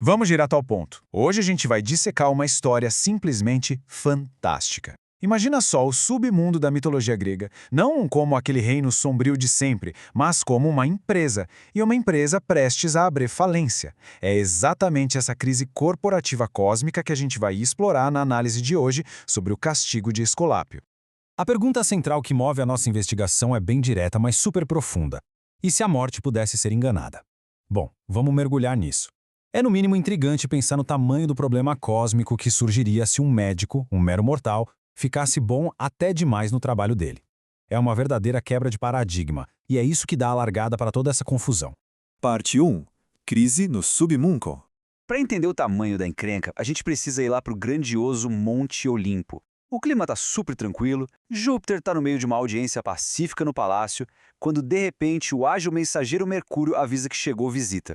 Vamos direto ao ponto. Hoje a gente vai dissecar uma história simplesmente fantástica. Imagina só o submundo da mitologia grega, não como aquele reino sombrio de sempre, mas como uma empresa, e uma empresa prestes a abrir falência. É exatamente essa crise corporativa cósmica que a gente vai explorar na análise de hoje sobre o castigo de Esculápio. A pergunta central que move a nossa investigação é bem direta, mas super profunda. E se a morte pudesse ser enganada? Bom, vamos mergulhar nisso. É no mínimo intrigante pensar no tamanho do problema cósmico que surgiria se um médico, um mero mortal, ficasse bom até demais no trabalho dele. É uma verdadeira quebra de paradigma, e é isso que dá a largada para toda essa confusão. Parte 1. Crise no submundo. Para entender o tamanho da encrenca, a gente precisa ir lá para o grandioso Monte Olimpo. O clima tá super tranquilo, Júpiter tá no meio de uma audiência pacífica no palácio, quando de repente o ágil mensageiro Mercúrio avisa que chegou visita.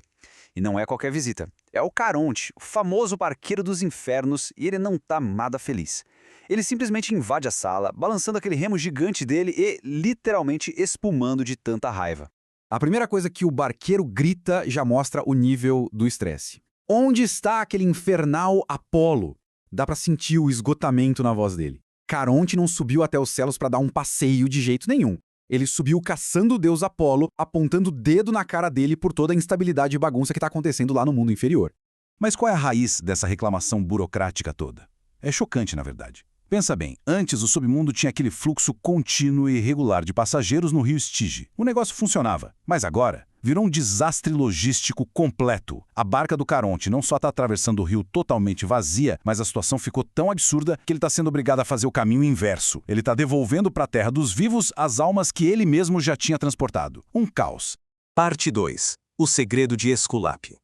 E não é qualquer visita, é o Caronte, o famoso barqueiro dos infernos, e ele não tá nada feliz. Ele simplesmente invade a sala, balançando aquele remo gigante dele e literalmente espumando de tanta raiva. A primeira coisa que o barqueiro grita já mostra o nível do estresse. Onde está aquele infernal Apolo? Dá pra sentir o esgotamento na voz dele. Caronte não subiu até os céus pra dar um passeio de jeito nenhum. Ele subiu caçando o deus Apolo, apontando o dedo na cara dele por toda a instabilidade e bagunça que tá acontecendo lá no mundo inferior. Mas qual é a raiz dessa reclamação burocrática toda? É chocante, na verdade. Pensa bem, antes o submundo tinha aquele fluxo contínuo e regular de passageiros no rio Estige. O negócio funcionava, mas agora virou um desastre logístico completo. A barca do Caronte não só está atravessando o rio totalmente vazia, mas a situação ficou tão absurda que ele está sendo obrigado a fazer o caminho inverso. Ele está devolvendo para a terra dos vivos as almas que ele mesmo já tinha transportado. Um caos. Parte 2. O segredo de Esculápio.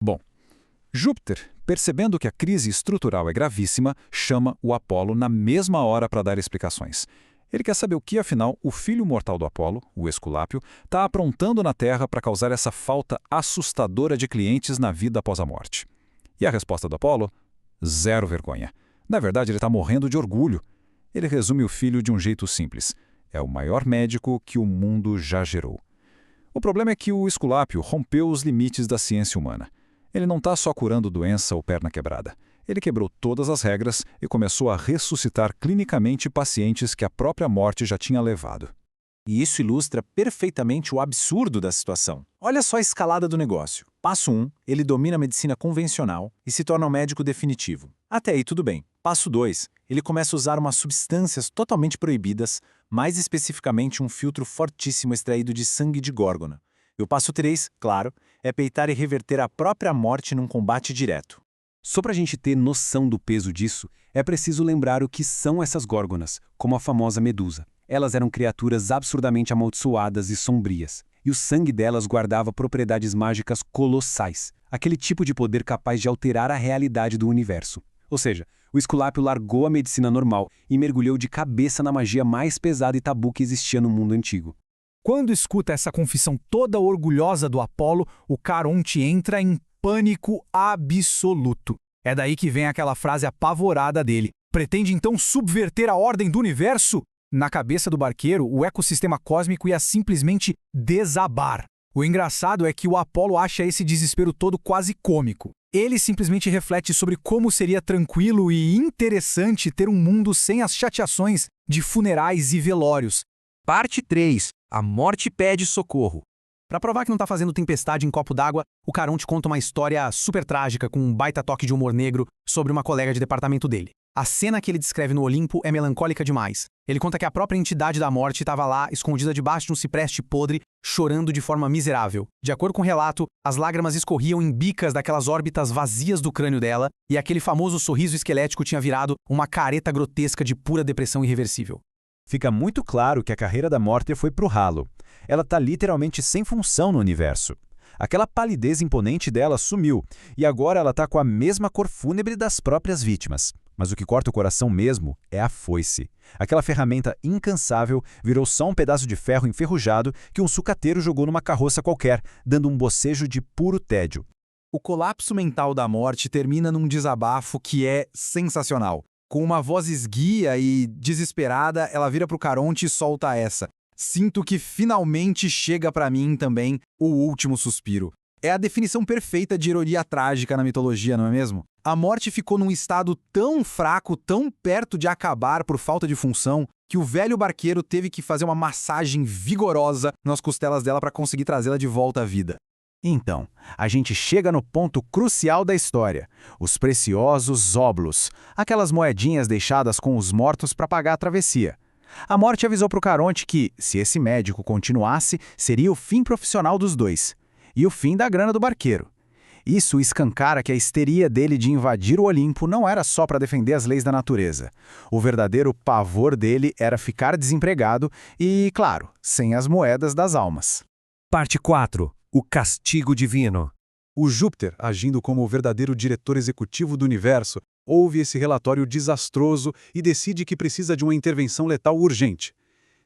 Bom, Júpiter, percebendo que a crise estrutural é gravíssima, chama o Apolo na mesma hora para dar explicações. Ele quer saber o que, afinal, o filho mortal do Apolo, o Esculápio, está aprontando na Terra para causar essa falta assustadora de clientes na vida após a morte. E a resposta do Apolo? Zero vergonha. Na verdade, ele está morrendo de orgulho. Ele resume o filho de um jeito simples. É o maior médico que o mundo já gerou. O problema é que o Esculápio rompeu os limites da ciência humana. Ele não está só curando doença ou perna quebrada. Ele quebrou todas as regras e começou a ressuscitar clinicamente pacientes que a própria morte já tinha levado. E isso ilustra perfeitamente o absurdo da situação. Olha só a escalada do negócio. Passo 1, ele domina a medicina convencional e se torna um médico definitivo. Até aí tudo bem. Passo 2, ele começa a usar umas substâncias totalmente proibidas, mais especificamente um filtro fortíssimo extraído de sangue de górgona. E o passo 3, claro, é peitar e reverter a própria morte num combate direto. Só para a gente ter noção do peso disso, é preciso lembrar o que são essas górgonas, como a famosa Medusa. Elas eram criaturas absurdamente amaldiçoadas e sombrias, e o sangue delas guardava propriedades mágicas colossais, aquele tipo de poder capaz de alterar a realidade do universo. Ou seja, o Esculápio largou a medicina normal e mergulhou de cabeça na magia mais pesada e tabu que existia no mundo antigo. Quando escuta essa confissão toda orgulhosa do Apolo, o Caronte entra em pânico absoluto. É daí que vem aquela frase apavorada dele. Pretende então subverter a ordem do universo? Na cabeça do barqueiro, o ecossistema cósmico ia simplesmente desabar. O engraçado é que o Apolo acha esse desespero todo quase cômico. Ele simplesmente reflete sobre como seria tranquilo e interessante ter um mundo sem as chateações de funerais e velórios. Parte 3. A morte pede socorro. Pra provar que não tá fazendo tempestade em copo d'água, o Caronte conta uma história super trágica com um baita toque de humor negro sobre uma colega de departamento dele. A cena que ele descreve no Olimpo é melancólica demais. Ele conta que a própria entidade da morte estava lá, escondida debaixo de um cipreste podre, chorando de forma miserável. De acordo com o relato, as lágrimas escorriam em bicas daquelas órbitas vazias do crânio dela, e aquele famoso sorriso esquelético tinha virado uma careta grotesca de pura depressão irreversível. Fica muito claro que a carreira da morte foi pro ralo. Ela está literalmente sem função no universo. Aquela palidez imponente dela sumiu, e agora ela está com a mesma cor fúnebre das próprias vítimas. Mas o que corta o coração mesmo é a foice. Aquela ferramenta incansável virou só um pedaço de ferro enferrujado que um sucateiro jogou numa carroça qualquer, dando um bocejo de puro tédio. O colapso mental da morte termina num desabafo que é sensacional. Com uma voz esguia e desesperada, ela vira pro Caronte e solta essa. Sinto que finalmente chega pra mim também o último suspiro. É a definição perfeita de ironia trágica na mitologia, não é mesmo? A morte ficou num estado tão fraco, tão perto de acabar por falta de função, que o velho barqueiro teve que fazer uma massagem vigorosa nas costelas dela para conseguir trazê-la de volta à vida. Então, a gente chega no ponto crucial da história, os preciosos óbulos, aquelas moedinhas deixadas com os mortos para pagar a travessia. A morte avisou para o Caronte que, se esse médico continuasse, seria o fim profissional dos dois. E o fim da grana do barqueiro. Isso escancara que a histeria dele de invadir o Olimpo não era só para defender as leis da natureza. O verdadeiro pavor dele era ficar desempregado e, claro, sem as moedas das almas. Parte 4. O castigo divino. O Júpiter, agindo como o verdadeiro diretor executivo do universo, ouve esse relatório desastroso e decide que precisa de uma intervenção letal urgente.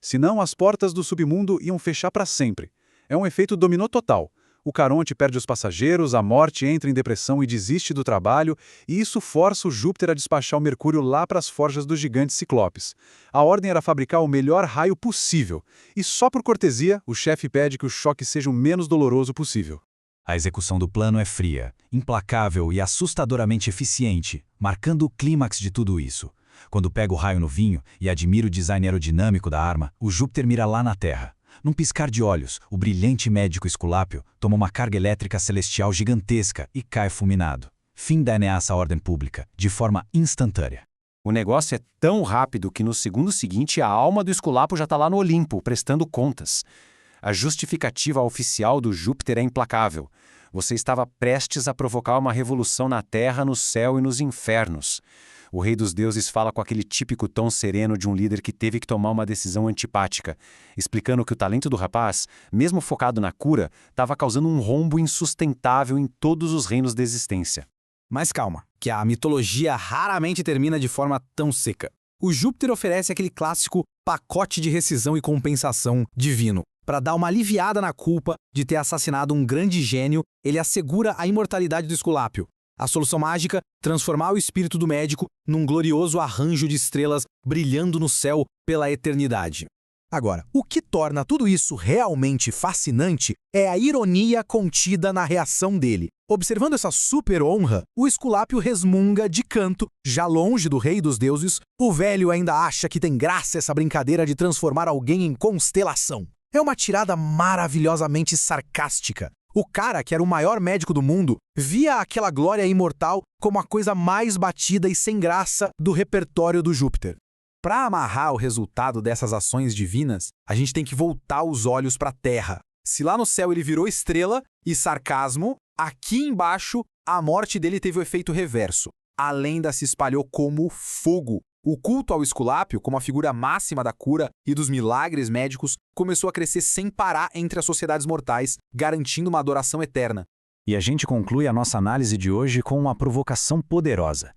Senão, as portas do submundo iam fechar para sempre. É um efeito dominó total. O Caronte perde os passageiros, a morte entra em depressão e desiste do trabalho, e isso força o Júpiter a despachar o Mercúrio lá para as forjas dos gigantes Ciclopes. A ordem era fabricar o melhor raio possível, e só por cortesia, o chefe pede que o choque seja o menos doloroso possível. A execução do plano é fria, implacável e assustadoramente eficiente, marcando o clímax de tudo isso. Quando pega o raio no vinho e admira o design aerodinâmico da arma, o Júpiter mira lá na Terra. Num piscar de olhos, o brilhante médico Esculápio toma uma carga elétrica celestial gigantesca e cai fulminado. Fim da ameaça à ordem pública, de forma instantânea. O negócio é tão rápido que no segundo seguinte a alma do Esculápio já está lá no Olimpo, prestando contas. A justificativa oficial do Júpiter é implacável. Você estava prestes a provocar uma revolução na Terra, no céu e nos infernos. O rei dos deuses fala com aquele típico tom sereno de um líder que teve que tomar uma decisão antipática, explicando que o talento do rapaz, mesmo focado na cura, estava causando um rombo insustentável em todos os reinos da existência. Mas calma, que a mitologia raramente termina de forma tão seca. O Júpiter oferece aquele clássico pacote de rescisão e compensação divino. Para dar uma aliviada na culpa de ter assassinado um grande gênio, ele assegura a imortalidade do Esculápio. A solução mágica, transformar o espírito do médico num glorioso arranjo de estrelas brilhando no céu pela eternidade. Agora, o que torna tudo isso realmente fascinante é a ironia contida na reação dele. Observando essa super honra, o Esculápio resmunga de canto, já longe do rei dos deuses, o velho ainda acha que tem graça essa brincadeira de transformar alguém em constelação. É uma tirada maravilhosamente sarcástica. O cara, que era o maior médico do mundo, via aquela glória imortal como a coisa mais batida e sem graça do repertório do Júpiter. Para amarrar o resultado dessas ações divinas, a gente tem que voltar os olhos para a Terra. Se lá no céu ele virou estrela e sarcasmo, aqui embaixo a morte dele teve o efeito reverso. A lenda se espalhou como fogo. O culto ao Esculápio, como a figura máxima da cura e dos milagres médicos, começou a crescer sem parar entre as sociedades mortais, garantindo uma adoração eterna. E a gente conclui a nossa análise de hoje com uma provocação poderosa.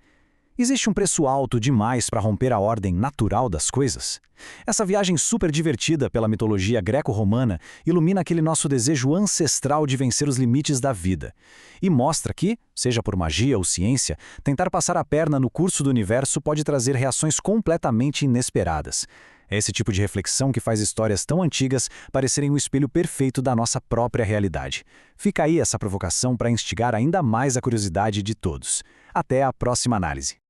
Existe um preço alto demais para romper a ordem natural das coisas? Essa viagem super divertida pela mitologia greco-romana ilumina aquele nosso desejo ancestral de vencer os limites da vida. E mostra que, seja por magia ou ciência, tentar passar a perna no curso do universo pode trazer reações completamente inesperadas. É esse tipo de reflexão que faz histórias tão antigas parecerem o espelho perfeito da nossa própria realidade. Fica aí essa provocação para instigar ainda mais a curiosidade de todos. Até a próxima análise.